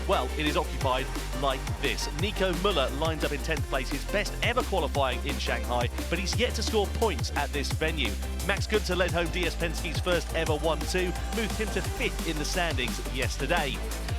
Well, it is occupied like this. Nico Muller lines up in 10th place, his best ever qualifying in Shanghai, but he's yet to score points at this venue. Max Günther led home DS Penske's first ever 1-2, moved him to 5th in the standings yesterday.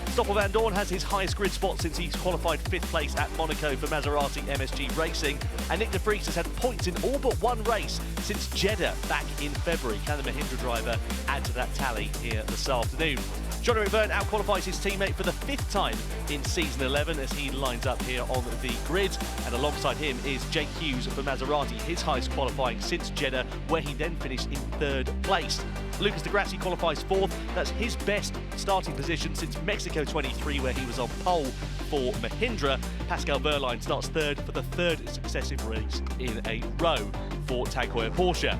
Stoffel Vandoorne has his highest grid spot since he's qualified 5th place at Monaco for Maserati MSG Racing, and Nick Frijns has had points in all but one race since Jeddah back in February. Can the Mahindra driver add to that tally here this afternoon? Jean-Eric Vergne outqualifies his teammate for the 5th time in season 11 as he lines up here on the grid, and alongside him is Jake Hughes for Maserati, his highest qualifying since Jeddah, where he then finished in 3rd place. Lucas de Grassi qualifies 4th. That's his best starting position since Mexico 23, where he was on pole for Mahindra. Pascal Wehrlein starts 3rd for the 3rd successive race in a row for Jaguar Porsche.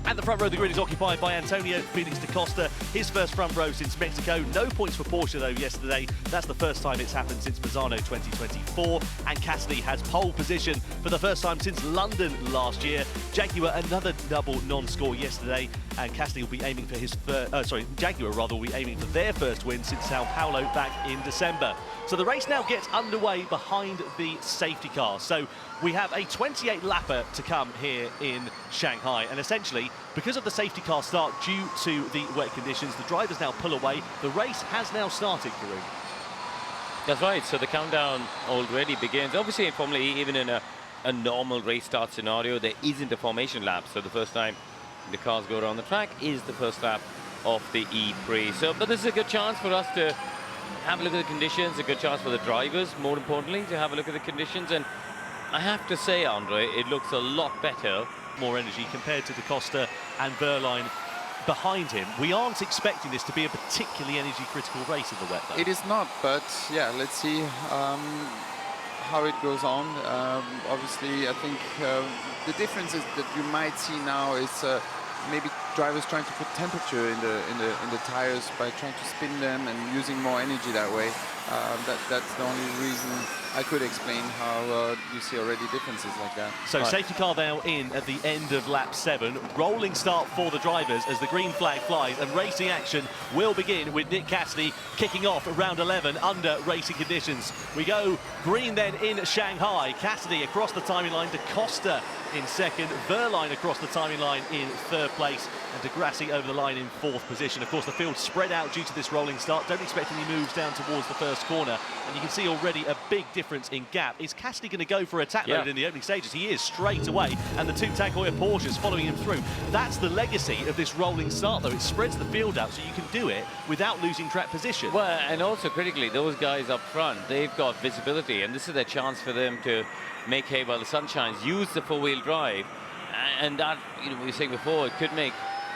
And the front row of the grid is occupied by Antonio Felix da Costa, his first front row since Mexico. No points for Porsche though yesterday. That's the first time it's happened since Misano 2024. And Cassidy has pole position for the first time since London last year. Jaguar another double non-score yesterday, and Cassidy will be aiming for his Jaguar will be aiming for their first win since Sao Paulo back in December. So the race now gets underway behind the safety car. So we have a 28-lapper to come here in Shanghai, and essentially, because of the safety car start due to the wet conditions, the drivers now pull away. The race has now started, Karun. That's right, so the countdown already begins. Obviously in Formula E, even in a normal race start scenario, there isn't a formation lap, so the first time the cars go around the track is the first lap of the ePrix. So, but this is a good chance for us to have a look at the conditions, a good chance for the drivers, more importantly, to have a look at the conditions. And I have to say, Andre, it looks a lot better. More energy compared to da Costa and Wehrlein behind him. We aren't expecting this to be a particularly energy-critical race in the wet, though. It is not, but yeah, let's see how it goes on. Obviously, I think the difference is that you might see now is maybe drivers trying to put temperature in the tires by trying to spin them and using more energy that way. That's the only reason I could explain how you see already differences like that. So safety car now in at the end of lap 7. Rolling start for the drivers as the green flag flies, and racing action will begin with Nick Cassidy kicking off round 11 under racing conditions. We go green then in Shanghai. Cassidy across the timing line, da Costa in 2nd, Wehrlein across the timing line in 3rd place, and de Grassi over the line in 4th position. Of course, the field spread out due to this rolling start. Don't expect any moves down towards the first corner, and you can see already a big difference in gap. Is Cassidy going to go for attack mode in the opening stages? He is straight away, and the 2 Jaguar Porsches following him through. That's the legacy of this rolling start, though. It spreads the field out so you can do it without losing track position. Well, and also critically, those guys up front, they've got visibility, and this is their chance for them to make hay while the sun shines, use the 4-wheel drive, and that, you know, we were saying before, it could make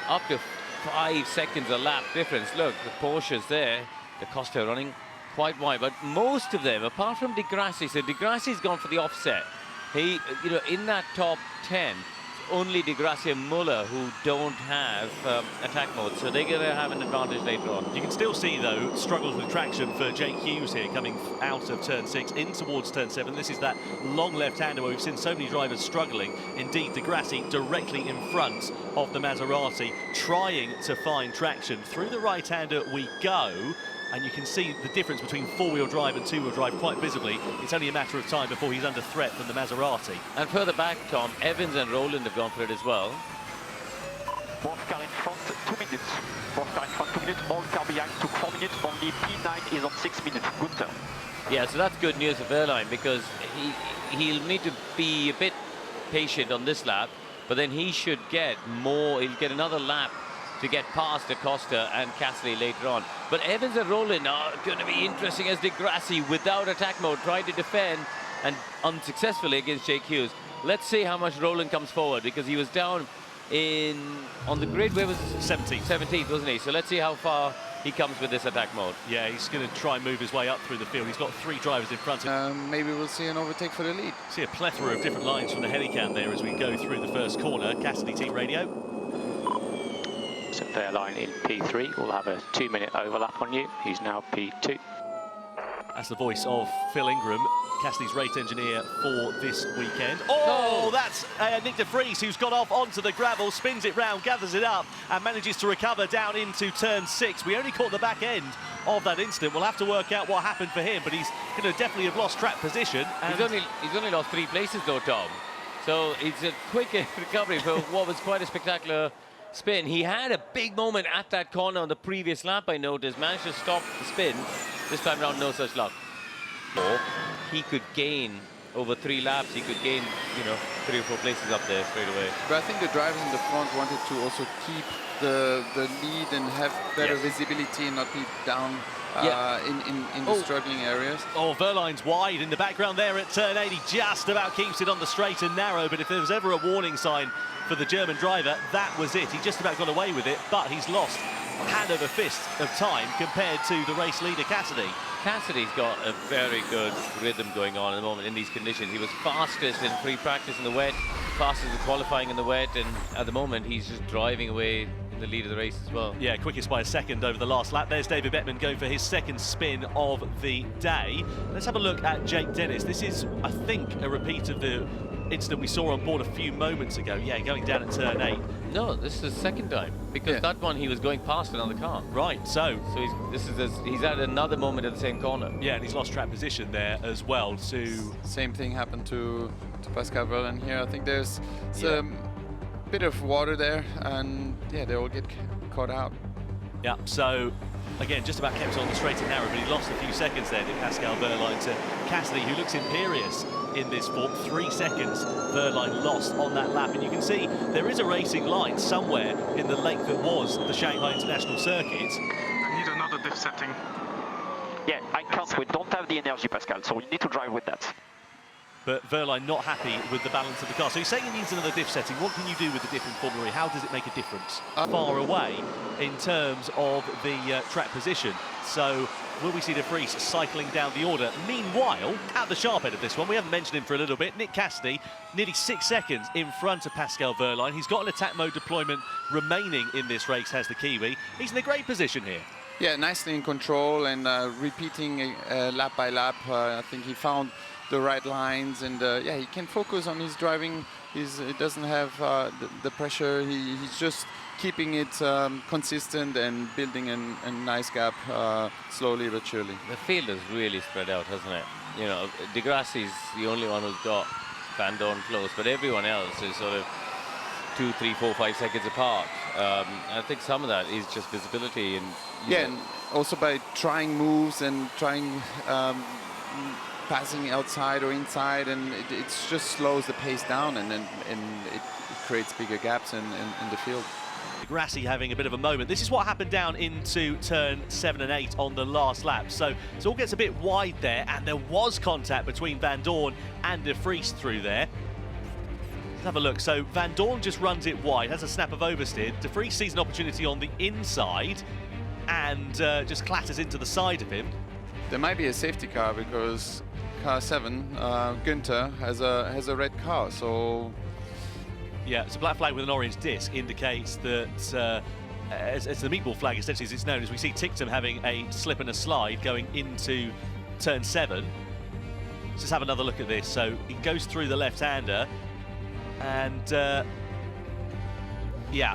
up to 5 seconds a lap difference. Look, the Porsche's there, the Costa running quite wide, but most of them, apart from de Grassi, so de Grassi's gone for the offset. He, you know, in that top 10, only de Grassi and Muller who don't have attack mode, so they're going to have an advantage later on. You can still see, though, struggles with traction for Jake Hughes here, coming out of turn 6 in towards turn 7. This is that long left-hander where we've seen so many drivers struggling. Indeed, de Grassi directly in front of the Maserati, trying to find traction. Through the right-hander we go. And you can see the difference between 4-wheel drive and 2-wheel drive quite visibly. It's only a matter of time before he's under threat from the Maserati. And further back, Tom, Evans and Rowland have gone for it as well. One car in front, 2 minutes. One car in front, 2 minutes. All car behind took 4 minutes. Only P9 is on 6 minutes. Günther. Yeah, so that's good news for Wehrlein, because he'll need to be a bit patient on this lap, but then he should get more. He'll get another lap to get past da Costa and Cassidy later on. But Evans and Rowland are going to be interesting as de Grassi, without attack mode, tried to defend and unsuccessfully against Jake Hughes. Let's see how much Rowland comes forward, because he was down on the grid, where was 17th. 17th, wasn't he? So let's see how far he comes with this attack mode. Yeah, he's going to try and move his way up through the field. He's got 3 drivers in front of him. Maybe we'll see an overtake for the lead. See a plethora of different lines from the helicam there as we go through the first corner. Cassidy team radio. So Wehrlein in P3 will have a 2-minute overlap on you. He's now P2. That's the voice of Phil Ingram, Cassidy's race engineer for this weekend. Oh, that's Nick de Vries, who's got off onto the gravel, spins it round, gathers it up, and manages to recover down into turn 6. We only caught the back end of that incident. We'll have to work out what happened for him, but he's going to definitely have lost track position. And He's only lost 3 places though, Tom. So it's a quick recovery for what was quite a spectacular spin. He had a big moment at that corner on the previous lap, I noticed, managed to stop the spin. This time around, no such luck. Or he could gain over 3 laps. He could gain, 3 or 4 places up there straight away. But I think the drivers in the front wanted to also keep the lead and have better visibility and not be down in the struggling areas. Oh, Wehrlein's wide in the background there at turn 8. He just about keeps it on the straight and narrow, but if there was ever a warning sign for the German driver, that was it. He just about got away with it, but he's lost hand over fist of time compared to the race leader, Cassidy. Cassidy's got a very good rhythm going on at the moment in these conditions. He was fastest in free practice in the wet, fastest in qualifying in the wet, and at the moment he's just driving away in the lead of the race as well. Yeah, quickest by a second over the last lap. There's David Bettman going for his second spin of the day. Let's have a look at Jake Dennis. This is, I think, a repeat of the incident we saw on board a few moments ago. Yeah, going down at turn 8. No, this is the second time, because that one he was going past another car. Right, so he's at another moment at the same corner. Yeah, and he's lost track position there as well. Same thing happened to Pascal Wehrlein here. I think there's a bit of water there, and they all get caught out. Yeah, so again, just about kept on the straight and narrow, but he lost a few seconds there, did Pascal Wehrlein to Cassidy, who looks imperious in this form. 3 seconds Wehrlein lost on that lap, and you can see there is a racing line somewhere in the lake that was the Shanghai International Circuit. I need another diff setting. Yeah, I can't. We don't have the energy, Pascal, so we need to drive with that. But Wehrlein not happy with the balance of the car. So he's saying he needs another diff setting. What can you do with the diff in Formula E? How does it make a difference? Far away in terms of the track position. So will we see de Vries cycling down the order? Meanwhile, at the sharp end of this one, we haven't mentioned him for a little bit, Nick Cassidy, nearly 6 seconds in front of Pascal Wehrlein. He's got an attack mode deployment remaining in this race, has the Kiwi. He's in a great position here. Yeah, nicely in control and repeating lap by lap. I think he found the right lines, and he can focus on his driving. He doesn't have the pressure. He's just keeping it consistent and building a nice gap slowly but surely. The field is really spread out, hasn't it? De Grassi's the only one who's got Vandoorne close, but everyone else is sort of 2, 3, 4, 5 seconds apart. I think some of that is just visibility and and also by trying moves and trying passing outside or inside, and it just slows the pace down, and it creates bigger gaps in the field. Grassi having a bit of a moment. This is what happened down into turn 7 and 8 on the last lap. So it all gets a bit wide there, and there was contact between Vandoorne and de Vries through there. Let's have a look. So Vandoorne just runs it wide, has a snap of oversteer. De Vries sees an opportunity on the inside and just clatters into the side of him. There might be a safety car because car 7, Günther, has a red car, so... Yeah, it's a black flag with an orange disc, indicates that, as the meatball flag essentially as it's known, as we see Ticktum having a slip and a slide going into turn 7. Let's just have another look at this. So he goes through the left-hander and,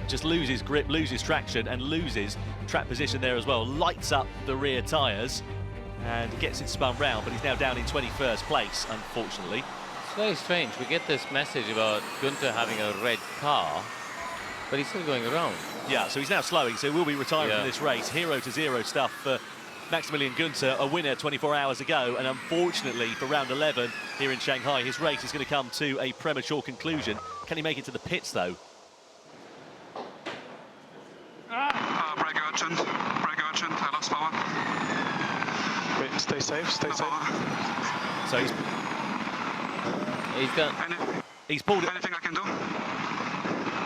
just loses grip, loses traction and loses track position there as well. Lights up the rear tyres and gets it spun round, but he's now down in 21st place, unfortunately. It's very strange. We get this message about Günther having a red car, but he's still going around. Yeah, so he's now slowing, so we'll be retiring from this race. 0-0 stuff for Maximilian Günther, a winner 24 hours ago, and unfortunately for round 11 here in Shanghai, his race is going to come to a premature conclusion. Can he make it to the pits, though? Brake urgent, I lost power. Wait, stay safe, stay safe. So he's done. He's pulled it. Anything I can do?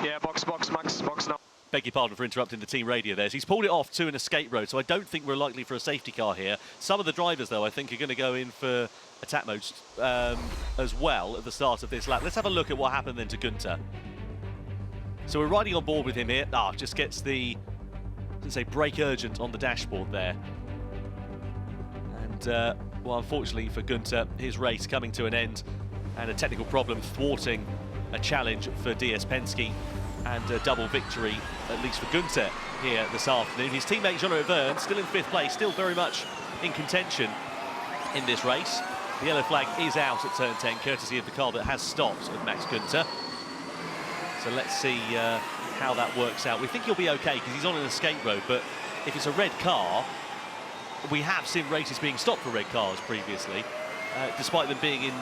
Yeah, box, Max, box now. Beg your pardon for interrupting the team radio there. So he's pulled it off to an escape road, so I don't think we're likely for a safety car here. Some of the drivers, though, I think are going to go in for attack modes as well at the start of this lap. Let's have a look at what happened then to Günther. So we're riding on board with him here. Just gets the, brake urgent on the dashboard there. And Well, unfortunately for Günther, his race coming to an end and a technical problem thwarting a challenge for DS Penske and a double victory, at least for Günther, here this afternoon. His teammate Jean-Louis Vergne still in 5th place, still very much in contention in this race. The yellow flag is out at turn 10, courtesy of the car that has stopped of Max Günther. So let's see how that works out. We think he'll be okay because he's on an escape road, but if it's a red car, we have seen races being stopped for red cars previously, despite them being in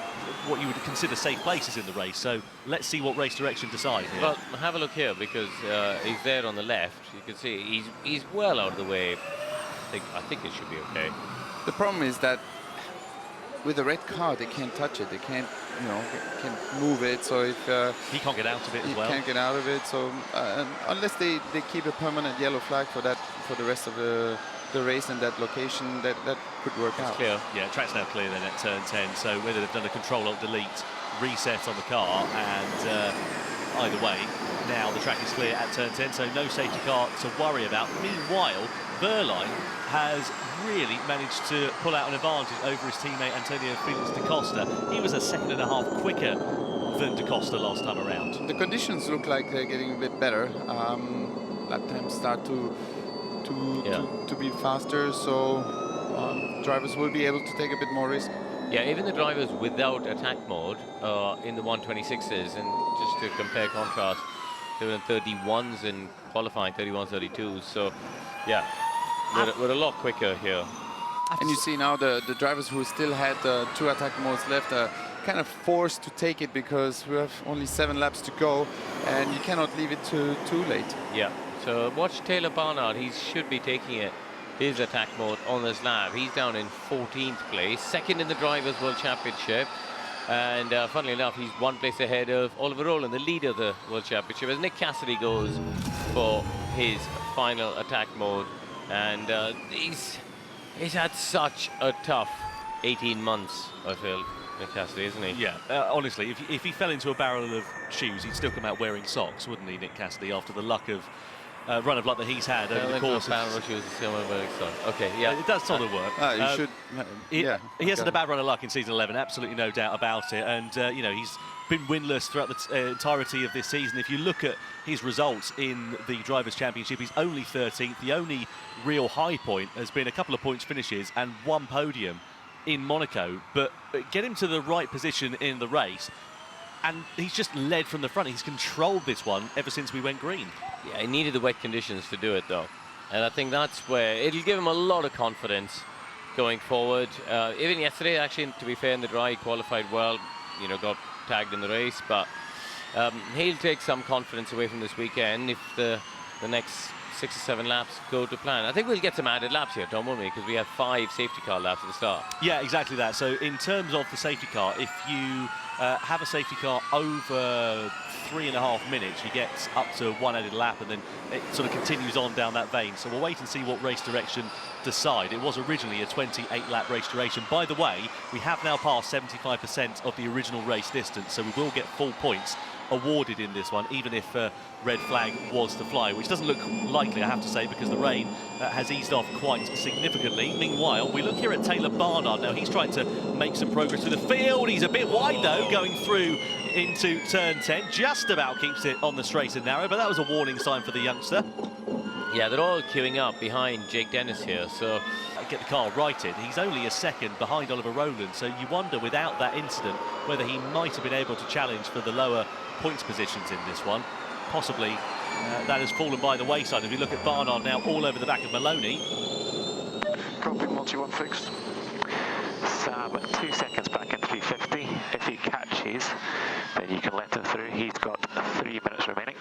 what you would consider safe places in the race. So let's see what race direction decides here. Well, have a look here, because he's there on the left. You can see he's well out of the way. I think it should be okay. The problem is that with a red car, they can't touch it. They can't, you know, can't move it. So if he can't get out of it as well. He can't get out of it. So unless they keep a permanent yellow flag for that for the rest of the race in that location, that could work out. Clear. Yeah, track's now clear then at turn 10. So whether they've done a Control-Alt-Delete reset on the car, and either way, now the track is clear at turn 10. So no safety car to worry about. Meanwhile, Wehrlein has really managed to pull out an advantage over his teammate Antonio Felix da Costa. He was a 2.5 seconds quicker than da Costa last time around. The conditions look like they're getting a bit better. Lap times start to be faster, so drivers will be able to take a bit more risk. Yeah, even the drivers without attack mode in the 126s, and just to compare contrast, they were in 31s in qualifying, 31s, 32s. So, yeah, we're a lot quicker here. And you see now the drivers who still had 2 attack modes left are kind of forced to take it because we have only 7 laps to go, and you cannot leave it too late. Yeah. So watch Taylor Barnard. He should be taking his attack mode on this lap. He's down in 14th place, 2nd in the Drivers' World Championship. And funnily enough, he's 1 place ahead of Oliver Rowland, the leader of the World Championship, as Nick Cassidy goes for his final attack mode. And he's had such a tough 18 months, I feel, Nick Cassidy, isn't he? Yeah, honestly, if he fell into a barrel of shoes, he'd still come out wearing socks, wouldn't he, Nick Cassidy, after the luck of run of luck that he's had over the course of... Okay, yeah. It does sort of work. He hasn't had a bad run of luck in season 11, absolutely no doubt about it. And, you know, he's been winless throughout the entirety of this season. If you look at his results in the Drivers' Championship, he's only 13th. The only real high point has been a couple of points finishes and 1 podium in Monaco. But get him to the right position in the race, and he's just led from the front. He's controlled this one ever since we went green. Yeah, he needed the wet conditions to do it, though. And I think that's where it'll give him a lot of confidence going forward. Even yesterday, actually, to be fair, in the dry, he qualified well, you know, got tagged in the race. But he'll take some confidence away from this weekend if the next 6 or 7 laps go to plan. I think we'll get some added laps here, Tom, won't we? Because we have 5 safety car laps at the start. Yeah, exactly that. So in terms of the safety car, if you have a safety car over 3.5 minutes, you get up to 1 added lap, and then it sort of continues on down that vein. So we'll wait and see what race direction decide. It was originally a 28-lap race duration. By the way, we have now passed 75% of the original race distance, so we will get full points awarded in this one, even if red flag was to fly, which doesn't look likely, I have to say, because the rain has eased off quite significantly. Meanwhile, we look here at Taylor Barnard. Now, he's trying to make some progress through the field. He's a bit wide, though, going through into turn 10. Just about keeps it on the straight and narrow, but that was a warning sign for the youngster. Yeah, they're all queuing up behind Jake Dennis here, so... Get the car righted. He's only a 2nd behind Oliver Rowland, so you wonder, without that incident, whether he might have been able to challenge for the lower points positions in this one. Possibly that has fallen by the wayside. If you look at Barnard now all over the back of Maloney. Dropping multi-one fixed. Sam, 2 seconds back in 350. If he catches, then you can let him through. He's got 3 minutes remaining.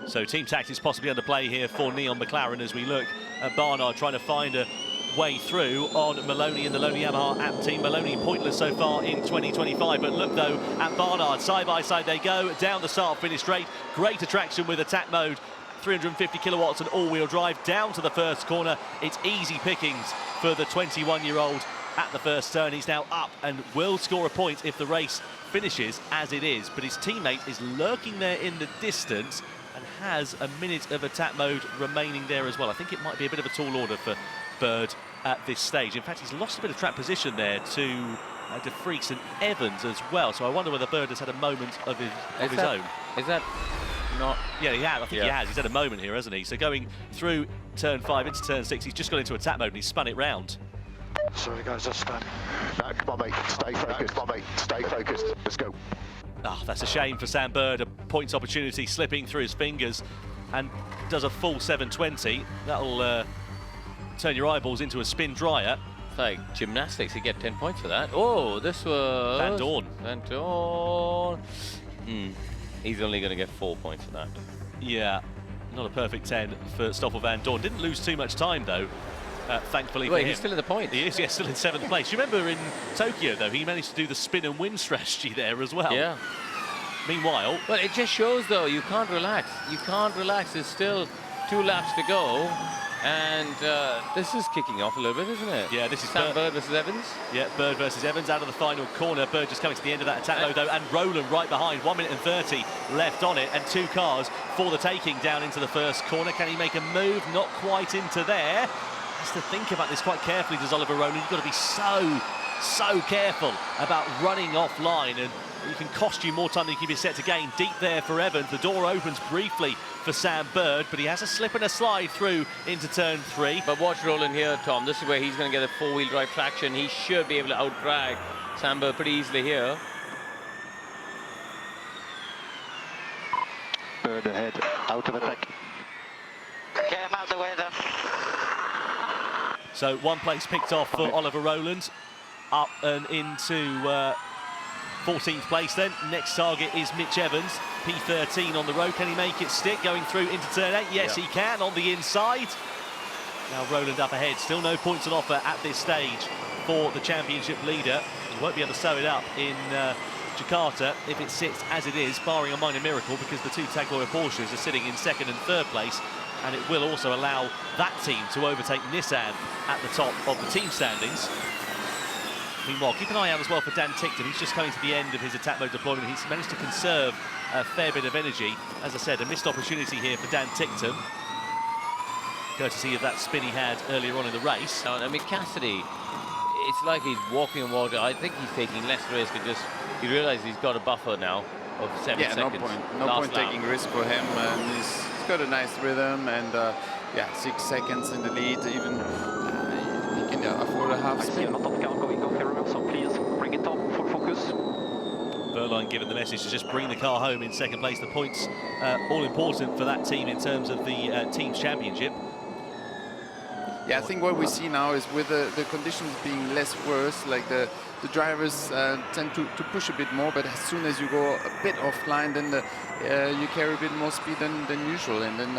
So team tactics possibly under play here for Neon McLaren as we look at Barnard trying to find a way through on Maloney and the Lonely Yamaha app team. Maloney pointless so far in 2025, but look though at Barnard, side by side they go, down the start finish straight, great attraction with attack mode, 350 kilowatts and all-wheel drive, down to the first corner. It's easy pickings for the 21-year-old at the first turn. He's now up and will score a point if the race finishes as it is, but his teammate is lurking there in the distance and has a minute of attack mode remaining there as well. I think it might be a bit of a tall order for Bird at this stage. In fact, he's lost a bit of track position there to De Vries and Evans as well. So I wonder whether Bird has had a moment of his own. Is that not? Yeah, he has. I think he has. He's had a moment here, hasn't he? So going through turn 5 into turn 6, he's just got into attack mode and he's spun it round. Sorry guys, just stand. No, come on mate, stay focused. Come on mate, stay focused. Let's go. Ah, that's a shame for Sam Bird. A points opportunity slipping through his fingers, and does a full 720. That'll turn your eyeballs into a spin dryer. It's like gymnastics. You get 10 points for that. Oh, this was Vandoorne. Vandoorne. He's only going to get 4 points for that. Yeah, not a perfect 10 for Stoffel Vandoorne. Didn't lose too much time though. Thankfully for him. He's still in the points. He is, yeah, still in 7th place. You remember in Tokyo, though, he managed to do the spin and win strategy there as well. Yeah. Meanwhile... Well, it just shows, though, you can't relax. You can't relax. There's still 2 laps to go. And this is kicking off a little bit, isn't it? Yeah, this is Sam Bird versus Evans. Yeah, Bird versus Evans out of the final corner. Bird just coming to the end of that attack mode, though, and Roland right behind. 1 minute and 30 left on it, and 2 cars for the taking down into the first corner. Can he make a move? Not quite into there. Has to think about this quite carefully, does Oliver Roland. You've got to be so careful about running offline, and it can cost you more time than you can be set to gain. Deep there for Evans. The door opens briefly for Sam Bird, but he has a slip and a slide through into turn 3. But watch Roland here, Tom. This is where he's going to get a 4-wheel drive traction. He should be able to out-drag Sam Bird pretty easily here. Bird ahead, out of attack. Get him out of the way then. So 1 place picked off for Oliver Roland, up and into 14th place then. Next target is Mitch Evans, P13 on the road. Can he make it stick going through into turn 8? Yes, he can on the inside. Now Roland up ahead, still no points on offer at this stage for the championship leader. He won't be able to sew it up in Jakarta if it sits as it is, barring a minor miracle, because the 2 Jaguar Porsches are sitting in 2nd and 3rd place. And it will also allow that team to overtake Nissan at the top of the team standings. Meanwhile, keep an eye out as well for Dan Tickton. He's just coming to the end of his attack mode deployment. He's managed to conserve a fair bit of energy. As I said, a missed opportunity here for Dan Tickton, courtesy of that spin he had earlier on in the race. I mean, Cassidy, it's like he's walking on water. I think he's taking less risk and just, he realizes he's got a buffer now of 7 seconds. No point. No point taking risk for him. And he's got a nice rhythm, and yeah, 6 seconds in the lead. Even he can afford a half spin. A lot of car going off everywhere, so please bring it up, full focus. Wehrlein given the message to just bring the car home in 2nd place. The points all important for that team in terms of the team's championship. Yeah, I think what we see now is with the conditions being less worse, like the drivers tend to push a bit more, but as soon as you go a bit offline, then you carry a bit more speed than usual, and then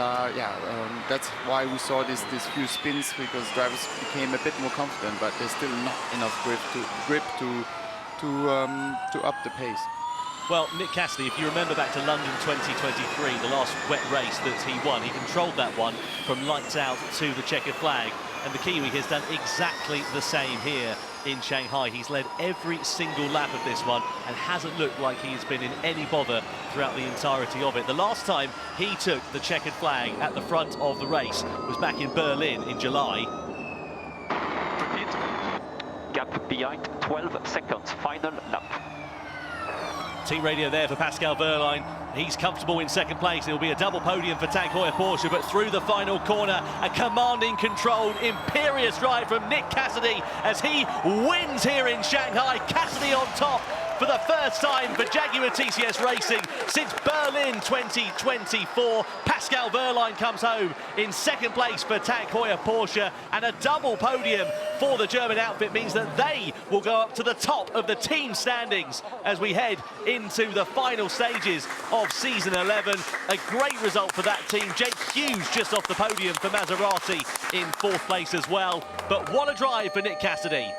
that's why we saw these few spins, because drivers became a bit more confident, but there's still not enough grip to up the pace. Well, Nick Cassidy, if you remember back to London 2023, the last wet race that he won, he controlled that one from lights out to the checkered flag. And the Kiwi has done exactly the same here in Shanghai. He's led every single lap of this one and hasn't looked like he's been in any bother throughout the entirety of it. The last time he took the checkered flag at the front of the race was back in Berlin in July. Repeat. Gap behind, 12 seconds, final lap. Team radio there for Pascal Wehrlein. He's comfortable in 2nd place. It'll be a double podium for Jaguar Porsche, but through the final corner, a commanding, controlled, imperious drive from Nick Cassidy as he wins here in Shanghai. Cassidy on top for the first time for Jaguar TCS Racing since Berlin 2024. Pascal Wehrlein comes home in 2nd place for Jaguar Porsche, and a double podium for the German outfit means that they will go up to the top of the team standings as we head into the final stages of season 11. A great result for that team. Jake Hughes just off the podium for Maserati in 4th place as well. But what a drive for Nick Cassidy.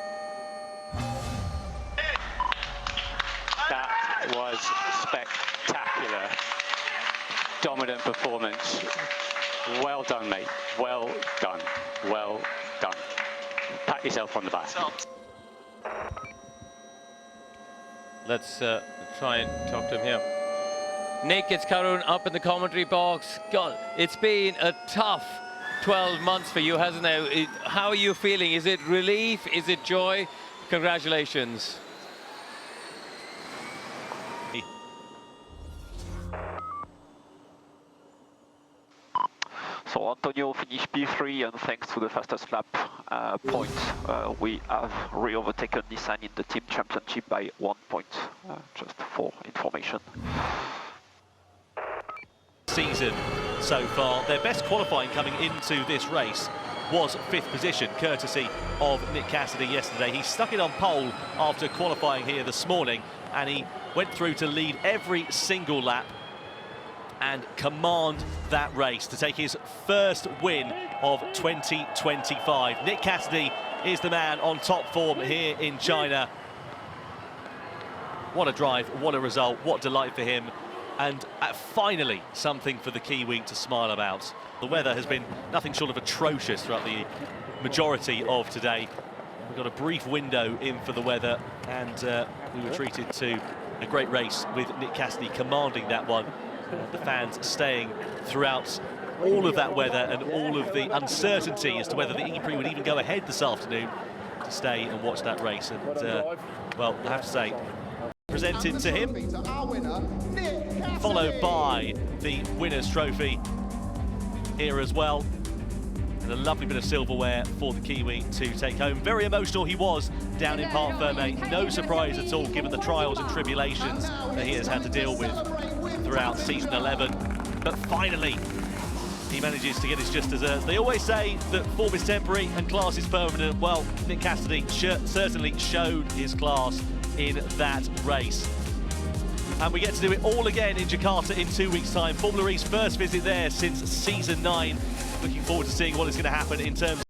That was spectacular. Dominant performance. Well done, mate. Well done. Well done. Pat yourself on the back. Let's try and talk to him here. Nick, it's Karun up in the commentary box. God, it's been a tough 12 months for you, hasn't it? How are you feeling? Is it relief? Is it joy? Congratulations. So Antonio finished P3, and thanks to the fastest lap point, we have re-overtaken Nissan in the team championship by 1 point, just for information. Season so far, their best qualifying coming into this race was 5th position, courtesy of Nick Cassidy yesterday. He stuck it on pole after qualifying here this morning, and he went through to lead every single lap and command that race to take his first win of 2025. Nick Cassidy is the man on top form here in China. What a drive, what a result, what delight for him. And finally, something for the Kiwi to smile about. The weather has been nothing short of atrocious throughout the majority of today. We've got a brief window in for the weather, and we were treated to a great race with Nick Cassidy commanding that one. The fans staying throughout all of that weather and all of the uncertainty as to whether the ePrix would even go ahead this afternoon, to stay and watch that race. And, well, I have to say, presented to him, followed by the winner's trophy here as well. And a lovely bit of silverware for the Kiwi to take home. Very emotional he was down in Parc Fermé. No surprise at all, given the trials and tribulations that he has had to deal with throughout season 11. But finally, he manages to get his just desserts. They always say that form is temporary and class is permanent. Well, Nick Cassidy certainly showed his class in that race. And we get to do it all again in Jakarta in 2 weeks' time. Formula E's first visit there since season 9. Looking forward to seeing what is going to happen in terms